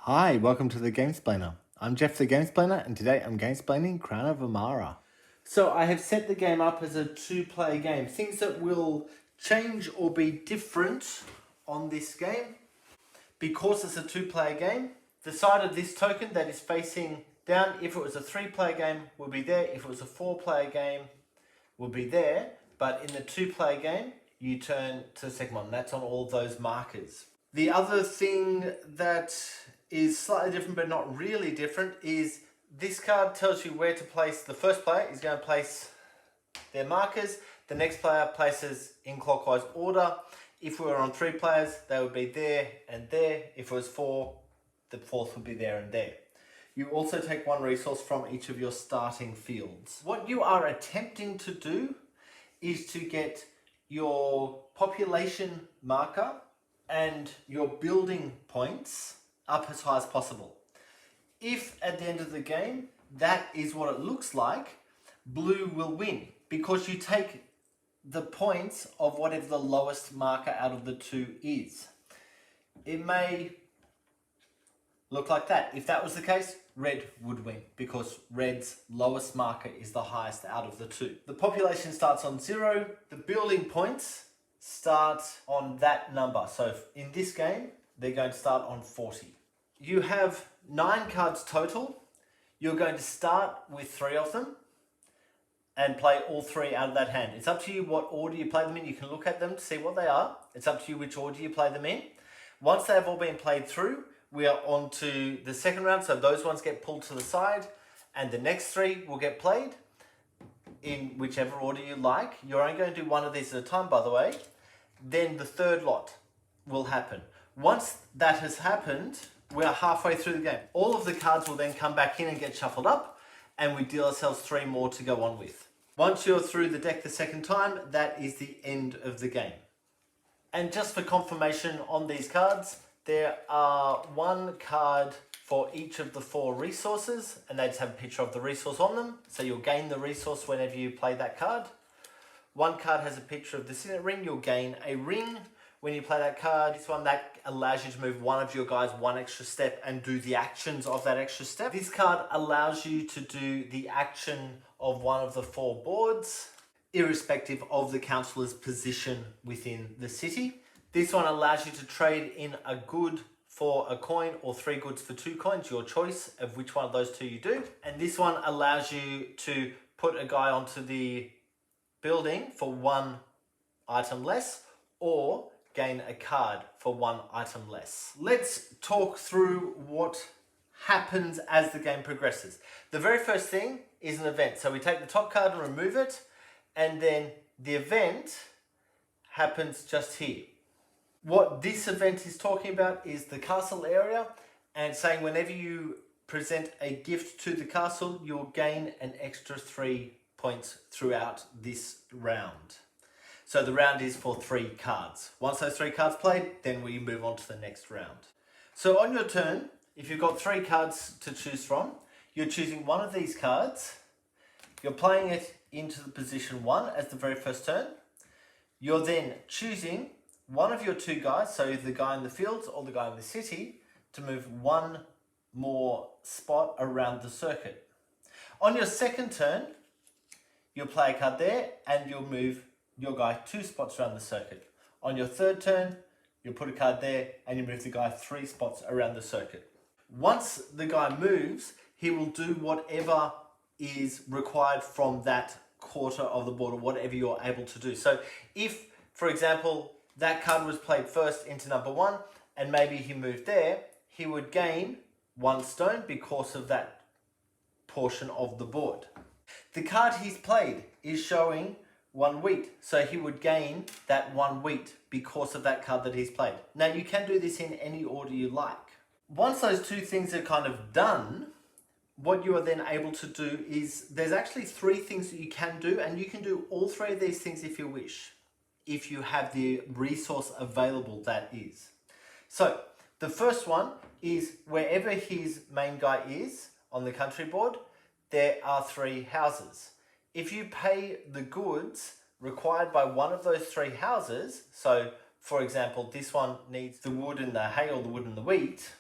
Hi, welcome to the Gamesplainer. I'm Jeff the Gamesplainer, and today I'm gamesplaining Crown of Amara. So I have set the game up as a two-player game. Things that will change or be different on this game. Because it's a two-player game, the side of this token that is facing down, if it was a three-player game, will be there. If it was a four-player game, will be there. But in the two-player game, you turn to the second one. That's on all those markers. The other thing that is slightly different but not really different is this card tells you where to place. The first player is going to place their markers. The next player places in clockwise order. If we were on three players, they would be there and there. If it was four, the fourth would be there and there. You also take one resource from each of your starting fields. What you are attempting to do is to get your population marker and your building points up as high as possible. If at the end of the game that is what it looks like, blue will win because you take the points of whatever the lowest marker out of the two is. It may look like that. If that was the case, red would win because red's lowest marker is the highest out of the two. The population starts on 0. The building points start on that number. So in this game, they're going to start on 40. You have 9 cards total. You're going to start with 3 of them and play all 3 out of that hand. It's up to you what order you play them in. You can look at them to see what they are. It's up to you which order you play them in. Once they have all been played through, we are on to the second round. So those ones get pulled to the side and the next 3 will get played in whichever order you like. You're only going to do one of these at a time, by the way. Then the third lot will happen. Once that has happened, we are halfway through the game. All of the cards will then come back in and get shuffled up, and we deal ourselves 3 more to go on with. Once you're through the deck the second time, that is the end of the game. And just for confirmation on these cards, there are 1 card for each of the 4 resources, and they just have a picture of the resource on them, so you'll gain the resource whenever you play that card. 1 card has a picture of the signet ring, you'll gain a ring when you play that card. This one that allows you to move one of your guys 1 extra step and do the actions of that extra step. This card allows you to do the action of one of the 4 boards, irrespective of the councillor's position within the city. This one allows you to trade in a good for a coin or 3 goods for 2 coins, your choice of which one of those 2 you do. And this one allows you to put a guy onto the building for 1 item less or gain a card for 1 item less. Let's talk through what happens as the game progresses. The very first thing is an event. So we take the top card and remove it, and then the event happens just here. What this event is talking about is the castle area and saying whenever you present a gift to the castle, you'll gain an extra 3 points throughout this round. So the round is for 3 cards. Once those 3 cards played, then we move on to the next round. So on your turn, if you've got 3 cards to choose from, you're choosing one of these cards. You're playing it into the position 1 as the very first turn. You're then choosing one of your 2 guys, so the guy in the fields or the guy in the city, to move 1 more spot around the circuit. On your second turn, you'll play a card there and you'll move your guy 2 spots around the circuit. On your third turn, you'll put a card there and you move the guy 3 spots around the circuit. Once the guy moves, he will do whatever is required from that quarter of the board or whatever you're able to do. So if, for example, that card was played first into number 1 and maybe he moved there, he would gain 1 stone because of that portion of the board. The card he's played is showing 1 wheat, so he would gain that 1 wheat because of that card that he's played. Now you can do this in any order you like. Once those 2 things are kind of done, what you are then able to do is there's actually 3 things that you can do, and you can do all 3 of these things if you wish, if you have the resource available, that is. So the first one is wherever his main guy is on the country board, there are 3 houses. If you pay the goods required by one of those 3 houses, so for example, this one needs the wood and the hay or the wood and the wheat,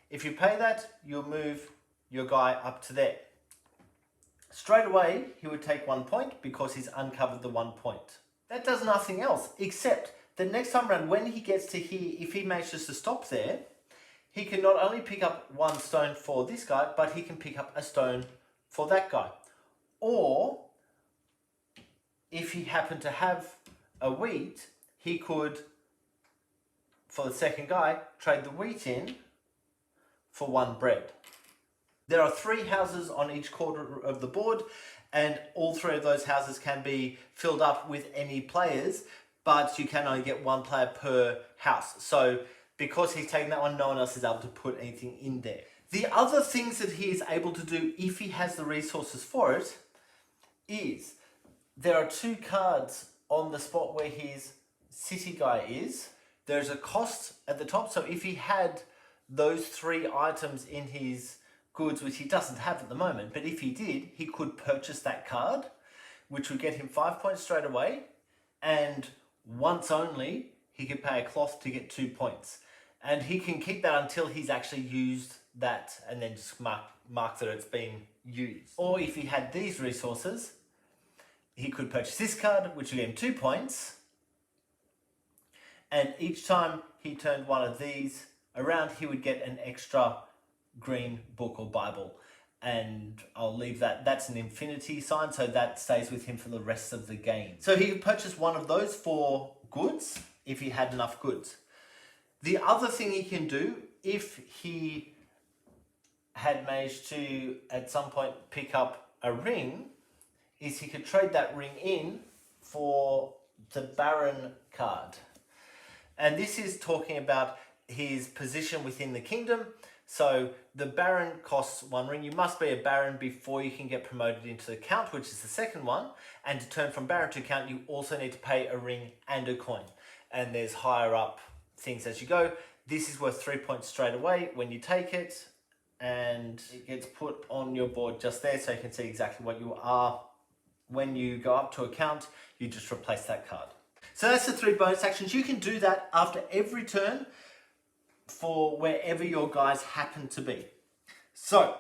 If you pay that, you'll move your guy up to there. Straight away, he would take 1 point because he's uncovered the 1 point. That does nothing else, except the next time around, when he gets to here, if he manages to stop there, he can not only pick up 1 stone for this guy, but he can pick up a stone for that guy. Or, if he happened to have a wheat, he could, for the second guy, trade the wheat in for 1 bread. There are 3 houses on each corner of the board, and all 3 of those houses can be filled up with any players, but you can only get 1 player per house. So because he's taken that one, no one else is able to put anything in there. The other things that he is able to do, if he has the resources for it, is there are 2 cards on the spot where his city guy is. There's a cost at the top, so if he had those 3 items in his goods, which he doesn't have at the moment, but if he did, he could purchase that card, which would get him 5 points straight away, and once only he could pay a cloth to get 2 points. And he can keep that until he's actually used that, and then just mark that it's been used. Or if he had these resources, he could purchase this card, which would get him 2 points, and each time he turned one of these around, he would get an extra green book or Bible. And I'll leave that. That's an infinity sign, so that stays with him for the rest of the game. So he could purchase one of those for goods if he had enough goods. The other thing he can do, if he had managed to at some point pick up a ring, is he could trade that ring in for the Baron card. And this is talking about his position within the kingdom. So the Baron costs 1 ring. You must be a Baron before you can get promoted into the Count, which is the second one. And to turn from Baron to Count, you also need to pay a ring and a coin. And there's higher up things as you go. This is worth 3 points straight away when you take it. And it gets put on your board just there so you can see exactly what you are. When you go up to a count, you just replace that card. So that's the 3 bonus actions. You can do that after every turn for wherever your guys happen to be. So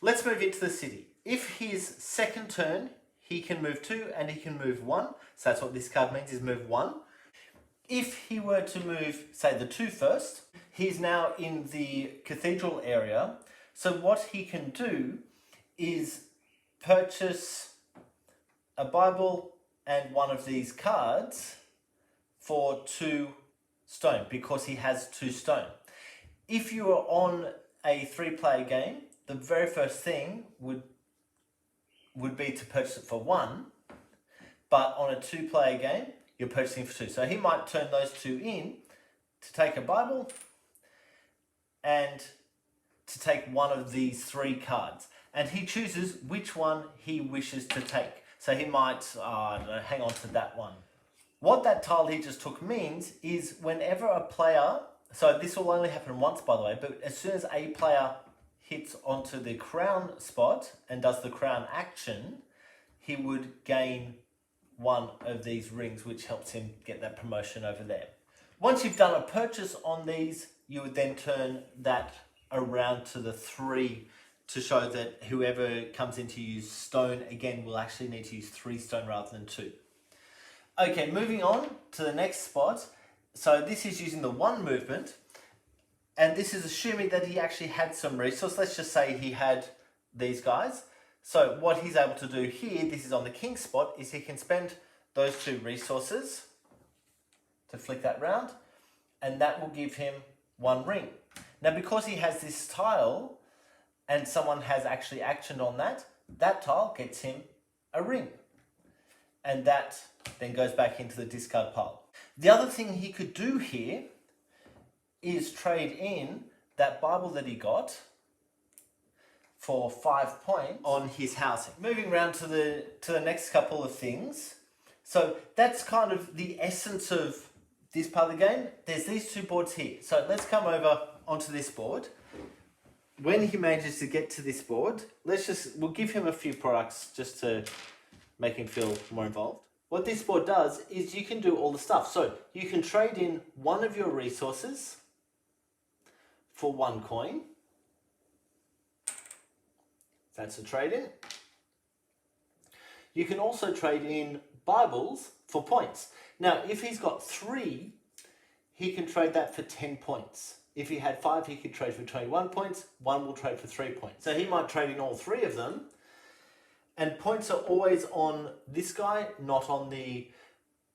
let's move into the city. If his second turn, he can move 2 and he can move 1. So that's what this card means, is move 1. If he were to move, say, the 2 first, he's now in the cathedral area. So what he can do is purchase a Bible and one of these cards for 2 stone, because he has 2 stone. If you are on a 3-player game, the very first thing would be to purchase it for 1, but on a 2-player game, you're purchasing for 2. So he might turn those 2 in to take a Bible and to take one of these 3 cards. And he chooses which one he wishes to take. So he might, hang on to that one. What that tile he just took means is whenever a player, so this will only happen once by the way, but as soon as a player hits onto the crown spot and does the crown action, he would gain one of these rings, which helps him get that promotion over there. Once you've done a purchase on these, you would then turn that around to the 3 to show that whoever comes in to use stone, again, will actually need to use 3 stone rather than 2. Okay, moving on to the next spot. So this is using the 1 movement, and this is assuming that he actually had some resource. Let's just say he had these guys. So what he's able to do here, this is on the king spot, is he can spend those 2 resources to flick that round, and that will give him 1 ring. Now, because he has this tile, and someone has actually actioned on that, that tile gets him a ring. And that then goes back into the discard pile. The other thing he could do here is trade in that Bible that he got for 5 points on his housing. Moving around to the next couple of things. So that's kind of the essence of this part of the game. There's these 2 boards here. So let's come over onto this board. When he manages to get to this board, we'll give him a few products just to make him feel more involved. What this board does is you can do all the stuff. So you can trade in one of your resources for 1 coin. That's a trade-in. You can also trade in Bibles for points. Now, if he's got 3, he can trade that for 10 points. If he had 5, he could trade for 21 points. 1 will trade for 3 points. So he might trade in all 3 of them. And points are always on this guy, not on the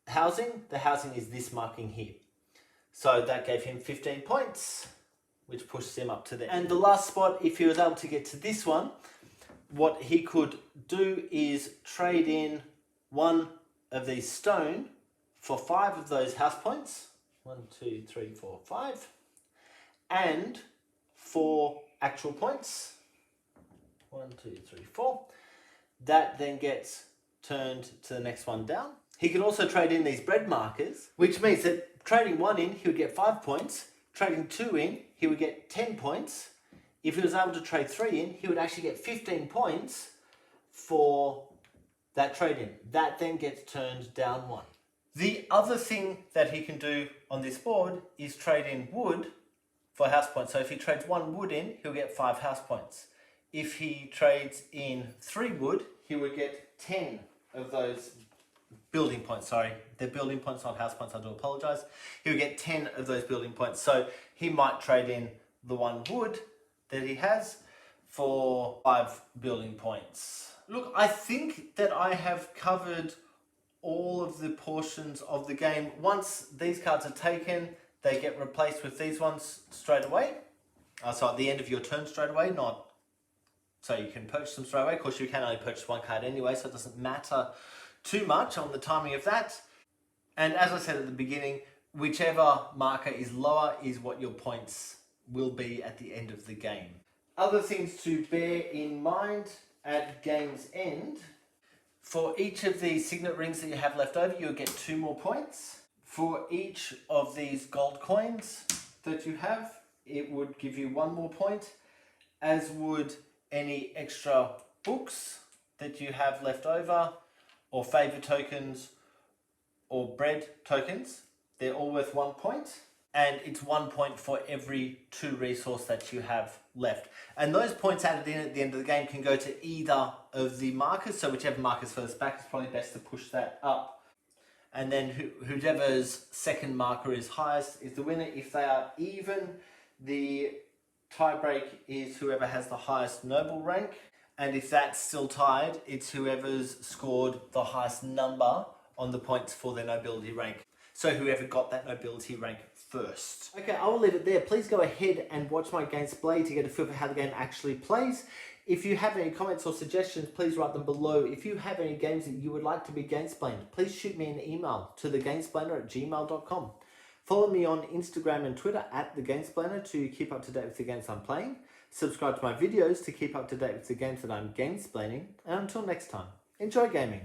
housing. The housing is this marking here. So that gave him 15 points, which pushes him up to there. And the last spot, if he was able to get to this one, what he could do is trade in 1 of these stone for 5 of those house points. 1, 2, 3, 4, 5. And 4 actual points. 1, 2, 3, 4. That then gets turned to the next one down. He could also trade in these bread markers, which means that trading 1 in, he would get 5 points. Trading 2 in, he would get 10 points. If he was able to trade 3 in, he would actually get 15 points for that trade-in. That then gets turned down 1. The other thing that he can do on this board is trade in wood for house points. So if he trades 1 wood in, he'll get 5 house points. If he trades in 3 wood, he would get 10 of those building points. Sorry, they're building points, not house points. I do apologize. He would get 10 of those building points. So he might trade in the 1 wood that he has for 5 building points. Look, I think that I have covered all of the portions of the game. Once these cards are taken, they get replaced with these ones straight away. So at the end of your turn straight away, not so you can purchase them straight away. Of course, you can only purchase 1 card anyway, so it doesn't matter too much on the timing of that. And as I said at the beginning, whichever marker is lower is what your points will be at the end of the game. Other things to bear in mind at game's end. For each of these signet rings that you have left over, you'll get 2 more points. For each of these gold coins that you have, it would give you 1 more point, as would any extra books that you have left over, or favor tokens, or bread tokens. They're all worth 1 point, and it's 1 point for every 2 resource that you have left. And those points added in at the end of the game can go to either of the markers, so whichever marker's furthest back, it's probably best to push that up. And then whoever's second marker is highest is the winner. If they are even, the tiebreak is whoever has the highest noble rank. And if that's still tied, it's whoever's scored the highest number on the points for their nobility rank. So whoever got that nobility rank first. Okay, I will leave it there. Please go ahead and watch my gameplay to get a feel for how the game actually plays. If you have any comments or suggestions, please write them below. If you have any games that you would like to be gamesplained, please shoot me an email to thegamesplainer@gmail.com. Follow me on Instagram and Twitter @thegamesplainer to keep up to date with the games I'm playing. Subscribe to my videos to keep up to date with the games that I'm gamesplaining. And until next time, enjoy gaming.